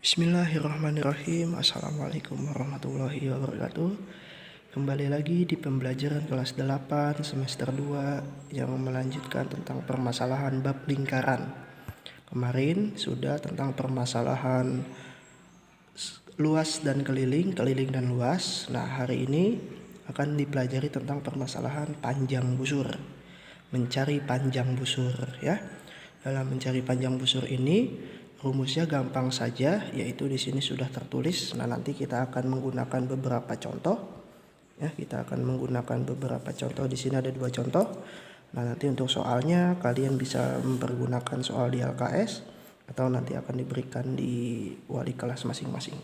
Bismillahirrahmanirrahim. Assalamualaikum warahmatullahi wabarakatuh. Kembali lagi di pembelajaran kelas 8 semester 2 yang melanjutkan tentang permasalahan bab lingkaran. Kemarin sudah tentang permasalahan luas dan keliling dan luas. Nah, hari ini akan dipelajari tentang permasalahan panjang busur. Mencari panjang busur ya. Dalam mencari panjang busur ini rumusnya gampang saja, yaitu di sini sudah tertulis. Nah, nanti kita akan menggunakan beberapa contoh. Ya, kita akan menggunakan beberapa contoh. Di sini ada 2 contoh. Nah, nanti untuk soalnya kalian bisa mempergunakan soal di LKS atau nanti akan diberikan di wali kelas masing-masing.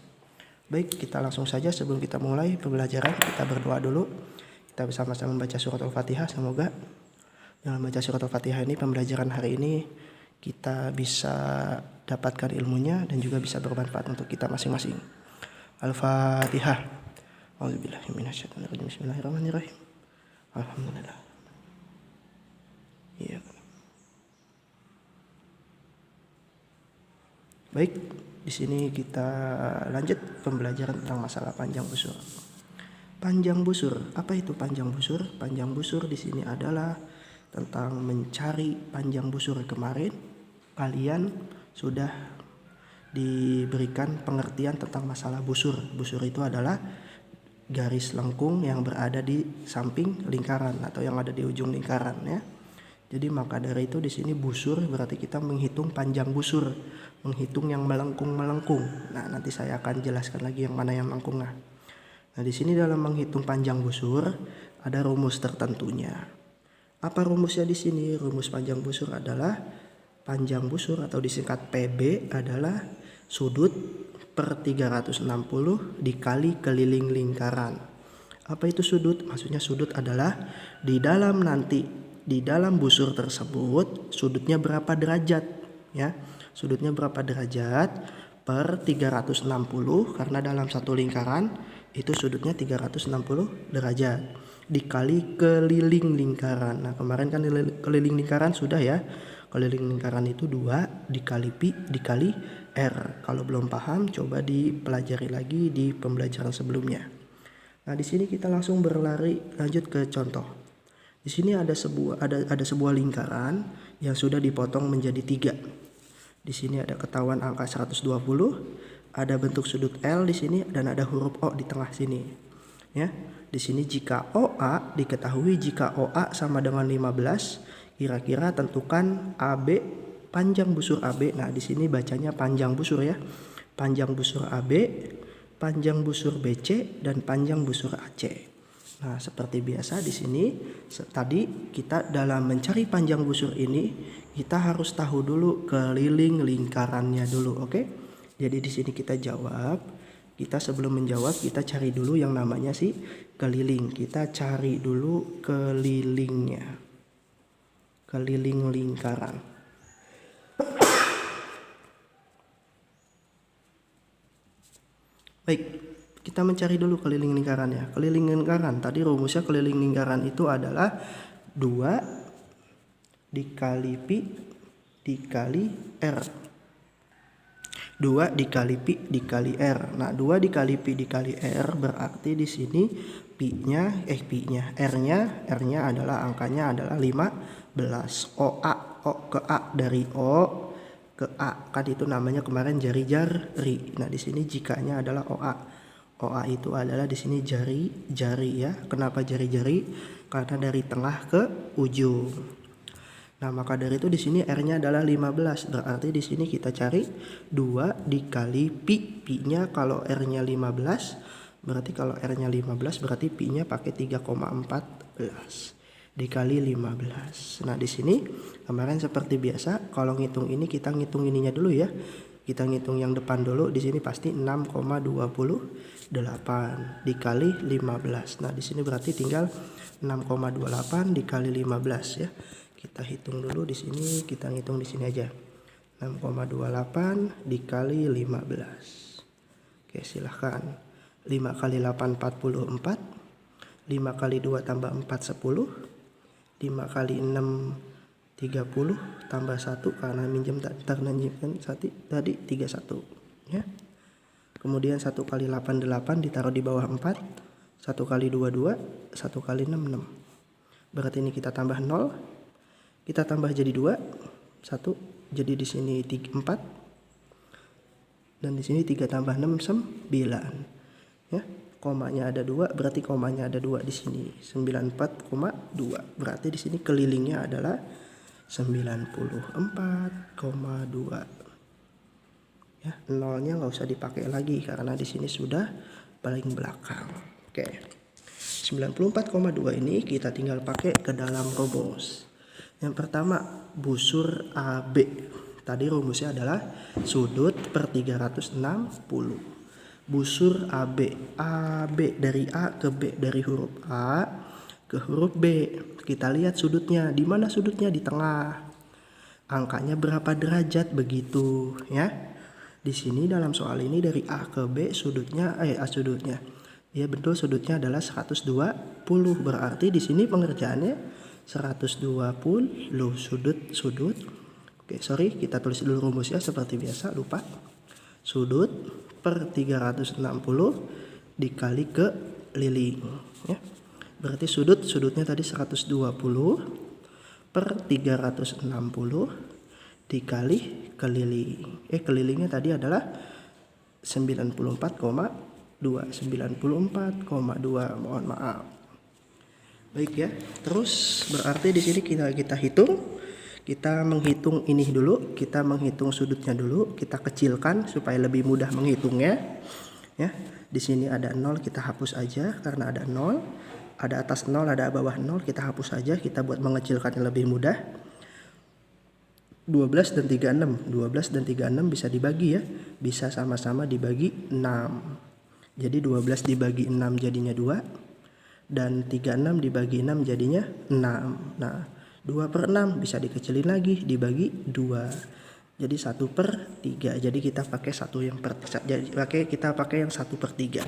Baik, kita langsung saja. Sebelum kita mulai pembelajaran, kita berdoa dulu. Kita bersama-sama membaca surat Al-Fatihah. Semoga dengan membaca surat Al-Fatihah ini, pembelajaran hari ini kita bisa dapatkan ilmunya dan juga bisa bermanfaat untuk kita masing-masing. Al-Fatihah. A'udzubillahi minasyaitonirrajim. Bismillahirrahmanirrahim. Alhamdulillah. Iya. Baik, di sini kita lanjut pembelajaran tentang masalah panjang busur. Panjang busur, apa itu panjang busur? Panjang busur di sini adalah tentang mencari panjang busur. Kemarin kalian sudah diberikan pengertian tentang masalah busur. Busur itu adalah garis lengkung yang berada di samping lingkaran atau yang ada di ujung lingkaran ya. Jadi maka dari itu di sini busur berarti kita menghitung panjang busur, menghitung yang melengkung-melengkung. Nah, nanti saya akan jelaskan lagi yang mana yang melengkung. Nah, di sini dalam menghitung panjang busur ada rumus tertentunya. Apa rumusnya di sini? Rumus panjang busur adalah panjang busur atau disingkat PB adalah sudut per 360 dikali keliling lingkaran. Apa itu sudut? Maksudnya sudut adalah di dalam busur tersebut sudutnya berapa derajat ya. Sudutnya berapa derajat per 360 karena dalam satu lingkaran itu sudutnya 360 derajat dikali keliling lingkaran. Nah, kemarin kan keliling lingkaran sudah ya. Keliling lingkaran itu 2 dikali pi dikali r. Kalau belum paham coba dipelajari lagi di pembelajaran sebelumnya. Nah, di sini kita langsung berlari lanjut ke contoh. Di sini ada sebuah lingkaran yang sudah dipotong menjadi 3. Di sini ada ketahuan angka 120, ada bentuk sudut L di sini dan ada huruf O di tengah sini. Ya. Di sini jika OA diketahui, jika OA sama dengan 15, kira-kira tentukan AB, panjang busur AB. Nah, di sini bacanya panjang busur ya. Panjang busur AB, panjang busur BC dan panjang busur AC. Nah, seperti biasa di sini tadi kita dalam mencari panjang busur ini kita harus tahu dulu keliling lingkarannya dulu, oke? Jadi di sini kita jawab. Kita sebelum menjawab kita cari dulu yang namanya si keliling. Kita cari dulu kelilingnya. Keliling lingkaran. Baik, kita mencari dulu keliling lingkarannya. Keliling lingkaran, tadi rumusnya keliling lingkaran itu adalah 2 dikali pi dikali r. 2 dikali pi dikali r. Nah, 2 dikali pi dikali r berarti di sini R-nya adalah angkanya adalah 15. O ke A, dari O ke A. Kan itu namanya kemarin jari-jari. Nah, di sini jikanya adalah OA. OA itu adalah di sini jari ya. Kenapa jari-jari? Karena dari tengah ke ujung. Nah, maka dari itu di sini R-nya adalah 15. Berarti di sini kita cari 2 dikali pi. Pi-nya kalau R-nya 15, berarti kalau R-nya 15 berarti pi-nya pakai 3,14 dikali 15. Nah, di sini kemarin seperti biasa kalau ngitung ini kita ngitung ininya dulu ya. Kita ngitung yang depan dulu. Di sini pasti 6,28 dikali 15. Nah, di sini berarti tinggal 6,28 dikali 15 ya. Kita hitung dulu di sini, kita ngitung di sini aja. 6,28 dikali 15. Oke, silahkan. 5 kali 8 44. 5 kali 2 tambah 4 10. 5 kali 6 30 tambah 1 karena minjem tadi 31 ya. Kemudian 1 kali 8 8 ditaruh di bawah 4. 1 kali 2 2, 1 kali 6 6. Berarti ini kita tambah 0. Kita tambah jadi 2. 1. Jadi di sini 4. Dan di sini 3 tambah 6 9. Ya, komanya ada 2, berarti komanya ada 2 di sini. 94,2. Berarti di sini kelilingnya adalah 94,2. Ya, nolnya nggak usah dipakai lagi karena di sini sudah paling belakang. Oke. 94,2 ini kita tinggal pakai ke dalam rumus. Yang pertama, busur AB. Tadi rumusnya adalah sudut per 360. Busur AB. AB dari A ke B, dari huruf A ke huruf B. Kita lihat sudutnya. Di mana sudutnya? Di tengah. Angkanya berapa derajat begitu, ya? Di sini dalam soal ini dari A ke B sudutnya sudutnya. Ya betul, sudutnya adalah 120. Berarti di sini pengerjaannya 120 sudut. Oke, sorry, kita tulis dulu rumusnya seperti biasa, lupa. Sudut per 360 dikali keliling, ya. Berarti sudutnya tadi 120 per 360 dikali keliling. Kelilingnya tadi adalah 94,2. Mohon maaf. Baik ya. Terus berarti di sini kita hitung. Kita menghitung ini dulu, kita menghitung sudutnya dulu, kita kecilkan supaya lebih mudah menghitungnya. Ya. Di sini ada 0, kita hapus aja karena ada 0. Ada atas 0, ada bawah 0, kita hapus aja, kita buat mengecilkannya lebih mudah. 12 dan 36. 12 dan 36 bisa dibagi ya. Bisa sama-sama dibagi 6. Jadi 12 dibagi 6 jadinya 2. Dan 36 dibagi 6 jadinya 6. Nah, 2 per 6 bisa dikecilin lagi dibagi 2. Jadi 1 per 3. Jadi kita pakai kita pakai yang 1 per 3.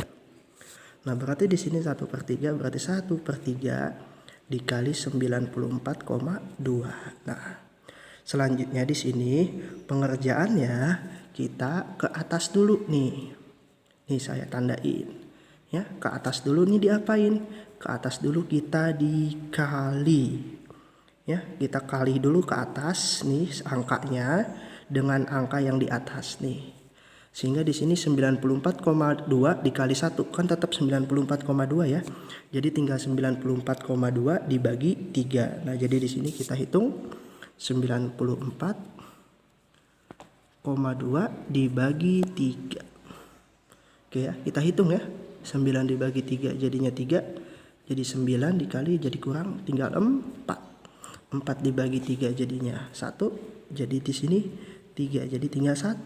Nah, berarti di sini 1 per 3 berarti 1 per 3 dikali 94,2. Nah, selanjutnya di sini pengerjaannya kita ke atas dulu nih. Nih saya tandain. Ya, ke atas dulu nih diapain? Ke atas dulu kita dikali. Ya, kita kali dulu ke atas nih angkanya dengan angka yang di atas nih. Sehingga di sini 94,2 dikali 1 kan tetap 94,2 ya. Jadi tinggal 94,2 dibagi 3. Nah, jadi di sini kita hitung 94,2 dibagi 3. Oke ya, kita hitung ya. 9 dibagi 3 jadinya 3. Jadi 9 dikali jadi kurang tinggal 4. 4 dibagi 3 jadinya 1. Jadi di sini 3 jadi tinggal 1.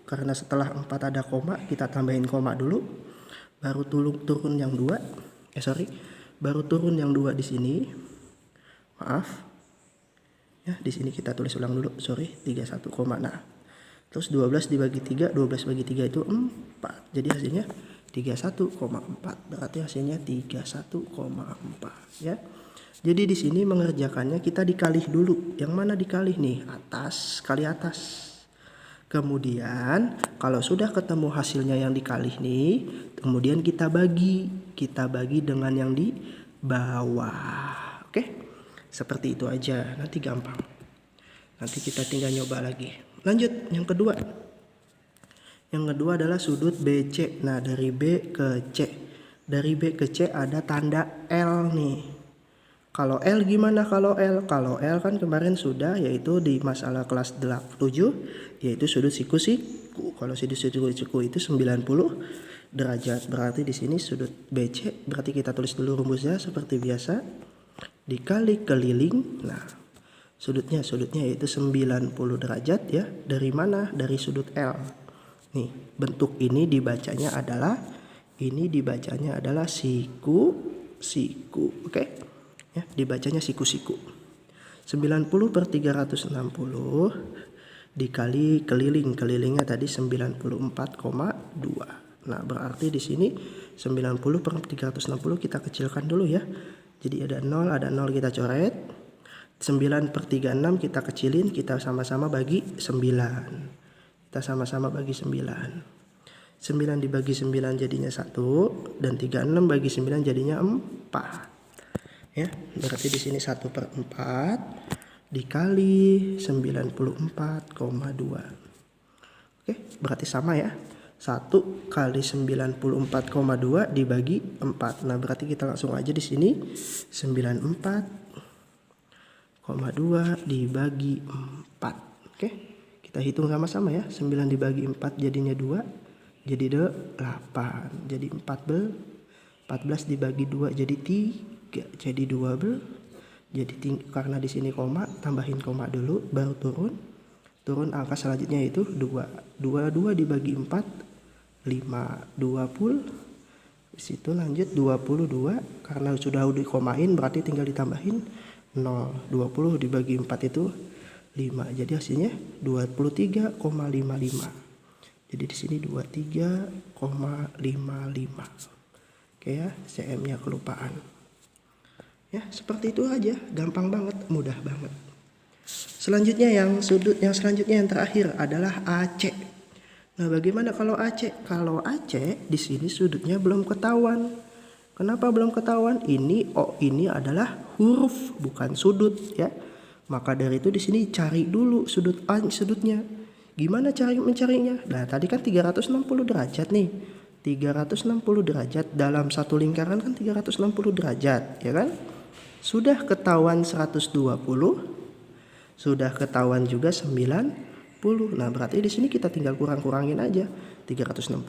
Karena setelah 4 ada koma, kita tambahin koma dulu. Baru turun yang 2. Baru turun yang 2 di sini. Maaf. Ya, di sini kita tulis ulang dulu, 31 koma. Nah, terus 12 dibagi 3, 12 bagi 3 itu 4. Jadi hasilnya 31,4. Berarti hasilnya 31,4 ya. Jadi di sini mengerjakannya kita dikalih dulu. Yang mana dikalih nih? Atas kali atas. Kemudian kalau sudah ketemu hasilnya yang dikalih nih, kemudian kita bagi dengan yang di bawah. Oke? Seperti itu aja, nanti gampang. Nanti kita tinggal nyoba lagi. Lanjut, yang kedua. Yang kedua adalah sudut BC. Nah, dari B ke C. Dari B ke C ada tanda L nih. Kalau L gimana kalau L? Kalau L kan kemarin sudah, yaitu di masalah kelas 7, yaitu sudut siku-siku. Kalau sudut siku-siku itu 90 derajat. Berarti di sini sudut BC, berarti kita tulis dulu rumusnya seperti biasa. Dikali keliling. Nah, sudutnya yaitu 90 derajat ya. Dari mana? Dari sudut L. Nih, bentuk ini dibacanya adalah siku. Oke? Ya, dibacanya siku-siku. 90 per 360 dikali keliling. Kelilingnya tadi 94,2. Nah, berarti di sini 90 per 360 kita kecilkan dulu ya. Jadi ada 0 kita coret. 9 per 36 kita kecilin, kita sama-sama bagi 9. Kita sama-sama bagi 9. 9 dibagi 9 jadinya 1, dan 36 bagi 9 jadinya 4. Ya, berarti di sini 1/4 dikali 94,2. Oke, berarti sama ya. 1 kali 94,2 dibagi 4. Nah, berarti kita langsung aja di sini 94,2 dibagi 4. Oke, kita hitung sama-sama ya. 9 dibagi 4 jadinya 2, jadi 8. Jadi 14 dibagi 2 jadi 3, jadi 12. Jadi karena di sini koma, tambahin koma dulu baru turun angka selanjutnya itu 2. 2 dibagi 4 5, 20. Di situ lanjut 22, karena sudah dikomain berarti tinggal ditambahin 0. 20 dibagi 4 itu 5. Jadi hasilnya 23,55. Jadi di sini 23,55. Oke ya, CM-nya kelupaan. Ya, seperti itu aja, gampang banget, mudah banget. Selanjutnya yang selanjutnya yang terakhir adalah AC. Nah, bagaimana kalau AC? Kalau AC di sini sudutnya belum ketahuan. Kenapa belum ketahuan? Ini adalah huruf bukan sudut ya. Maka dari itu di sini cari dulu sudutnya. Gimana cara mencarinya? Nah, tadi kan 360 derajat nih. 360 derajat dalam satu lingkaran kan 360 derajat, ya kan? Sudah ketahuan 120, sudah ketahuan juga 90. Nah, berarti di sini kita tinggal kurangin aja. 360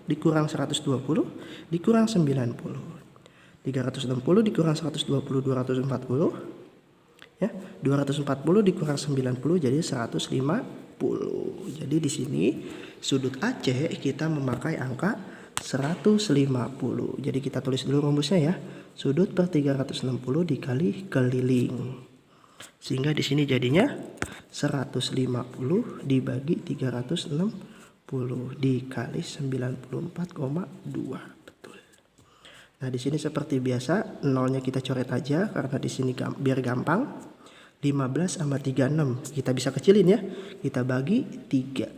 dikurang 120 dikurang 90. 360 dikurang 120 240. Ya, 240 dikurang 90 jadi 150. Jadi di sini sudut AC kita memakai angka 150. Jadi kita tulis dulu rumusnya ya. Sudut per 360 dikali keliling. Sehingga di sini jadinya 150 dibagi 360 dikali 94,2. Betul. Nah, di sini seperti biasa nolnya kita coret aja karena di sini biar gampang. 15 sama 36 kita bisa kecilin ya. Kita bagi 3.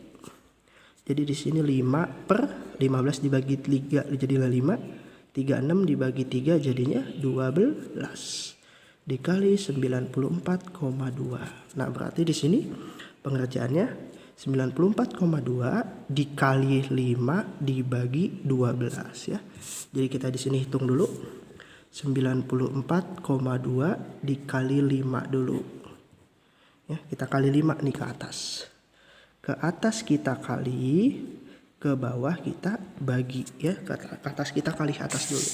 Jadi di sini 5/15 dibagi 3 jadilah 5. 36 dibagi 3 jadinya 12 dikali 94,2. Nah, berarti di sini pengerjaannya 94,2 dikali 5 dibagi 12 ya. Jadi kita di sini hitung dulu. 94,2 dikali 5 dulu. Ya, kita kali 5 nih ke atas. Ke atas kita kali, ke bawah kita bagi ya. Ke atas kita kali atas dulu.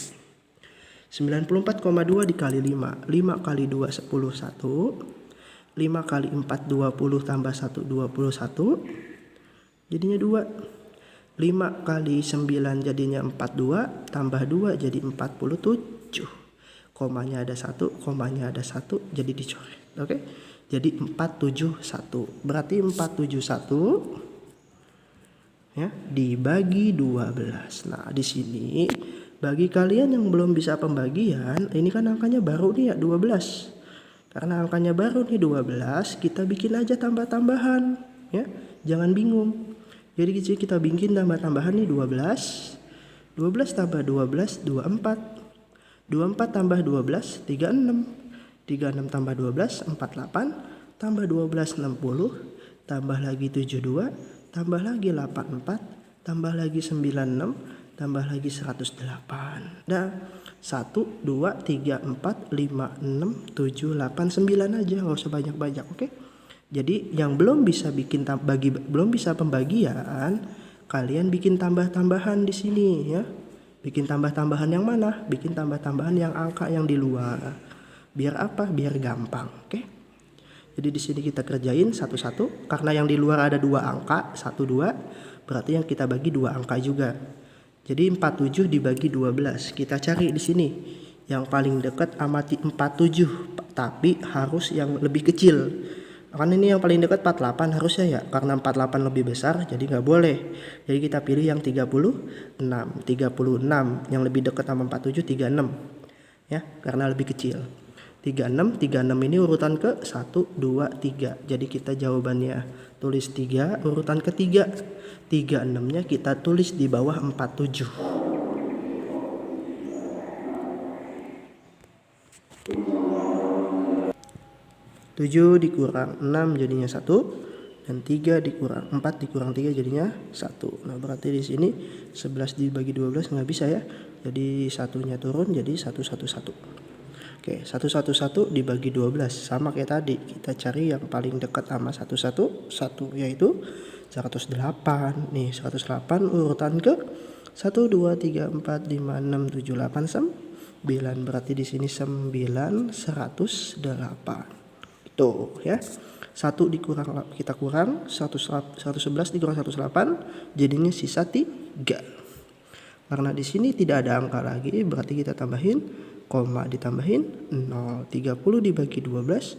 94,2 dikali 5. 5 kali 2 10 1. 5 kali 4 20 tambah 1 21. Jadinya 2. 5 kali 9 jadinya 42 tambah 2 jadi 47. Komanya ada 1, komanya ada 1 jadi dicoret. Oke. Jadi 471. Berarti 471 ya dibagi 12. Nah, di sini bagi kalian yang belum bisa pembagian, ini kan angkanya baru nih ya 12. Karena angkanya baru nih 12, kita bikin aja tambah-tambahan ya. Jangan bingung. Jadi kita bikin tambah-tambahan nih 12. 12 tambah 12 24. 24 tambah 12 36. 36 tambah 12 48. Tambah 12 60. Tambah lagi 72. Tambah lagi 84. Tambah lagi 96. Tambah lagi 108. Nah, 1, 2, 3, 4, 5, 6, 7, 8, 9 aja, nggak usah banyak-banyak, oke? Jadi yang belum bisa belum bisa pembagian, kalian bikin tambah-tambahan di sini ya. Bikin tambah-tambahan yang mana? Bikin tambah-tambahan yang angka yang di luar. Biar apa? Biar gampang, oke? Jadi di sini kita kerjain satu-satu. Karena yang di luar ada 2 angka, 1, 2, berarti yang kita bagi 2 angka juga. Jadi 47 dibagi 12. Kita cari di sini yang paling dekat amati 47, tapi harus yang lebih kecil. Kan ini yang paling dekat 48 harusnya ya, karena 48 lebih besar jadi nggak boleh. Jadi kita pilih yang 36 yang lebih dekat sama 47 36 ya, karena lebih kecil. 36. 36 ini urutan ke 1, 2, 3. Jadi kita jawabannya tulis 3, urutan ketiga. 36-nya kita tulis di bawah 47. 7 dikurang 6 jadinya 1, dan 3 dikurang 4 dikurang 3 jadinya 1. Nah, berarti di sini 11 dibagi 12 nggak bisa ya. Jadi satunya turun jadi 111. Oke, 111 dibagi 12 sama kayak tadi. Kita cari yang paling dekat sama 111 yaitu 108. Nih, 108 urutan ke 1 2 3 4 5 6 7 8 9. Berarti di sini 9 108. Tuh ya. 1 dikurang kita kurang 111 dikurang 108 jadinya sisa 3. Karena di sini tidak ada angka lagi, berarti kita tambahin koma ditambahin 0. 30 dibagi 12,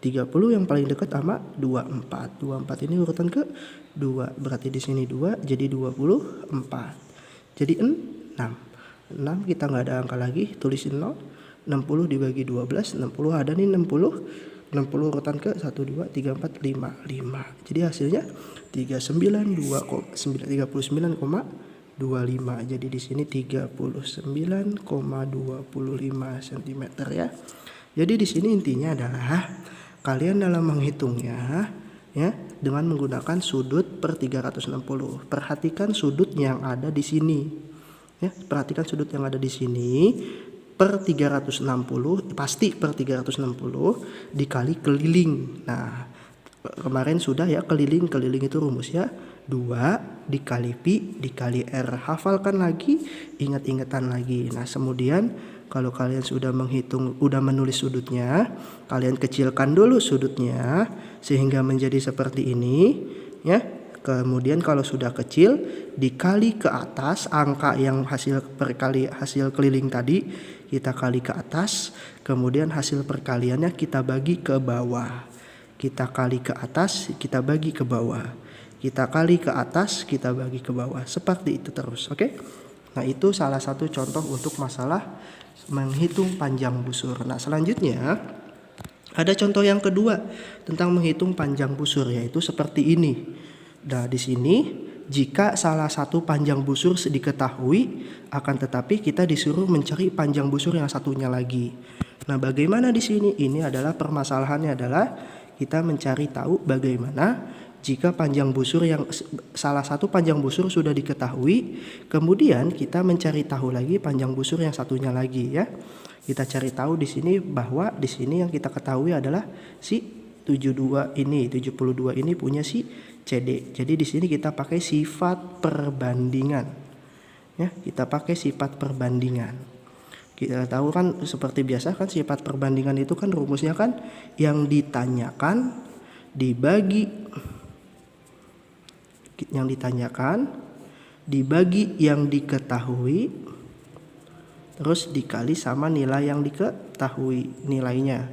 30 yang paling dekat sama 24. 24 ini urutan ke 2, berarti di sini 2 jadi 24. Jadi 6. 6 kita nggak ada angka lagi, tulisin 0. 60 dibagi 12, 60 ada nih 60. 60 urutan ke 1 2 3 4 5 5. Jadi hasilnya 39,25. Jadi di sini 39,25 cm ya. Jadi di sini intinya adalah kalian dalam menghitungnya ya dengan menggunakan sudut per 360. Perhatikan sudut yang ada di sini. Ya, perhatikan sudut yang ada di sini. Per 360 pasti per 360 dikali keliling. Nah, kemarin sudah ya, keliling itu rumusnya 2 dikali pi dikali r. Hafalkan lagi, ingat-ingatan lagi. Nah, kemudian kalau kalian sudah menghitung, udah menulis sudutnya, kalian kecilkan dulu sudutnya sehingga menjadi seperti ini ya. Kemudian kalau sudah kecil dikali ke atas angka yang hasil keliling tadi, kita kali ke atas, kemudian hasil perkaliannya kita bagi ke bawah. Kita kali ke atas, kita bagi ke bawah. Kita kali ke atas, kita bagi ke bawah. Seperti itu terus, oke? Nah, itu salah satu contoh untuk masalah menghitung panjang busur. Nah, selanjutnya ada contoh yang kedua tentang menghitung panjang busur, yaitu seperti ini. Nah, di sini jika salah satu panjang busur diketahui, akan tetapi kita disuruh mencari panjang busur yang satunya lagi. Nah, bagaimana di sini? Ini adalah permasalahannya adalah kita mencari tahu bagaimana jika panjang busur yang salah satu panjang busur sudah diketahui, kemudian kita mencari tahu lagi panjang busur yang satunya lagi ya. Kita cari tahu di sini bahwa di sini yang kita ketahui adalah si 72 ini punya si CD. Jadi di sini kita pakai sifat perbandingan. Ya, kita pakai sifat perbandingan. Kita tahu kan seperti biasa kan sifat perbandingan itu kan rumusnya kan yang ditanyakan dibagi yang diketahui terus dikali sama nilai yang diketahui, nilai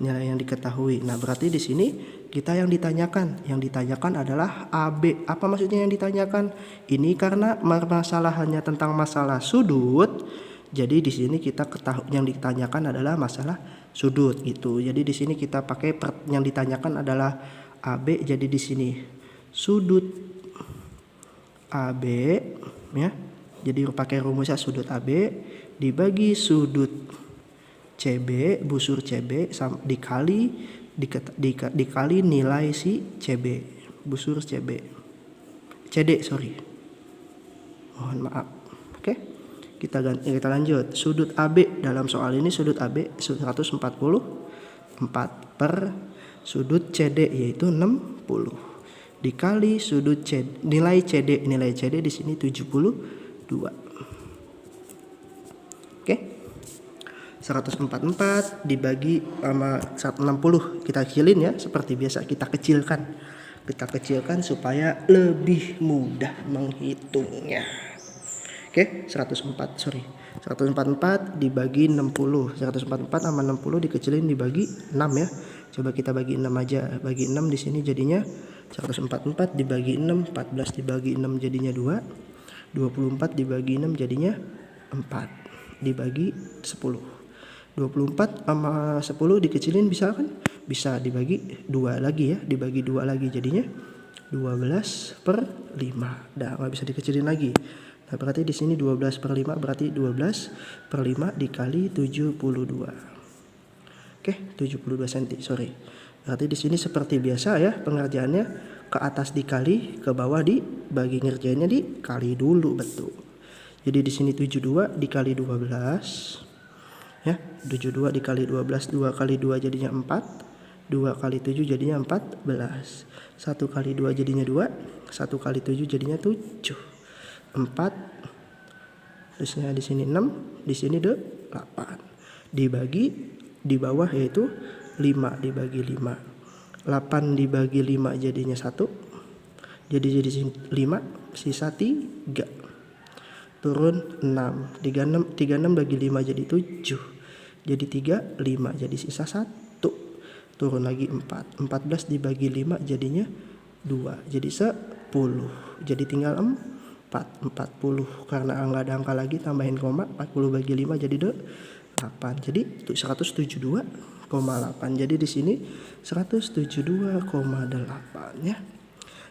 yang diketahui. Nah, berarti di sini kita yang ditanyakan adalah AB. Apa maksudnya yang ditanyakan? Ini karena masalahnya tentang masalah sudut. Jadi di sini kita ketahui yang ditanyakan adalah masalah sudut gitu. Jadi di sini kita pakai yang ditanyakan adalah AB. Jadi di sini sudut AB ya. Jadi pakai rumusnya sudut AB dibagi sudut CB, busur CB dikali nilai si CB, busur CB. CD, sorry. Mohon maaf. Oke. Kita lanjut. Sudut AB dalam soal ini sudut AB 144 per sudut CD yaitu 60 dikali sudut CD, nilai CD di sini 72. Oke. 144 dibagi sama 160 kita kecilin ya, seperti biasa kita kecilkan supaya lebih mudah menghitungnya. Oke, 144 dibagi 60. 144 sama 60 dikecilin dibagi 6 ya. Coba kita bagi 6 aja. Bagi 6 di sini jadinya 144 dibagi 6, 14 dibagi 6 jadinya 2. 24 dibagi 6 jadinya 4 dibagi 10. 24 sama 10 dikecilin bisa kan? Bisa dibagi 2 lagi ya, dibagi 2 lagi jadinya 12/5. Nah, nggak bisa dikecilin lagi. Nah, berarti di sini 12/5 berarti 12/5 dikali 72. Oke, 72 cm, sorry. Berarti di sini seperti biasa ya pengerjaannya, ke atas dikali, ke bawah dibagi, ngerjainnya dikali dulu, betul. Jadi di sini 72 dikali 12 ya, 72 dikali 12, 2 kali 2 jadinya 4, 2 kali 7 jadinya 14, 1 kali 2 jadinya 2, 1 kali 7 jadinya 7, 4, terusnya di sini 6, di sini 8, dibagi di bawah yaitu 5 dibagi 5, 8 dibagi 5 jadinya 1, jadi 5, sisa 3, turun 6, 36 bagi 5 jadi 7, jadi 3, 5, jadi sisa 1, turun lagi 4, 14 dibagi 5 jadinya 2, jadi 10, jadi tinggal 40, karena nggak ada angka lagi tambahin koma, 40 bagi 5 jadi 8, jadi 172,8. Jadi di sini 172,8 ya.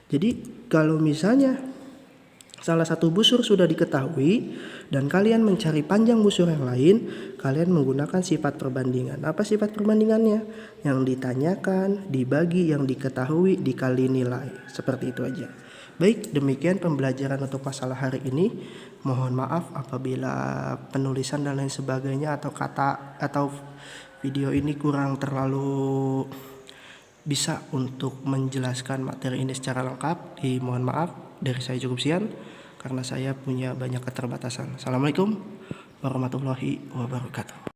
Jadi kalau misalnya salah satu busur sudah diketahui dan kalian mencari panjang busur yang lain, kalian menggunakan sifat perbandingan. Apa sifat perbandingannya? Yang ditanyakan, dibagi, yang diketahui, dikali nilai. Seperti itu aja. Baik, demikian pembelajaran untuk masalah hari ini. Mohon maaf apabila penulisan dan lain sebagainya atau kata atau video ini kurang terlalu bisa untuk menjelaskan materi ini secara lengkap. Mohon maaf, dari saya cukup sekian karena saya punya banyak keterbatasan. Assalamualaikum warahmatullahi wabarakatuh.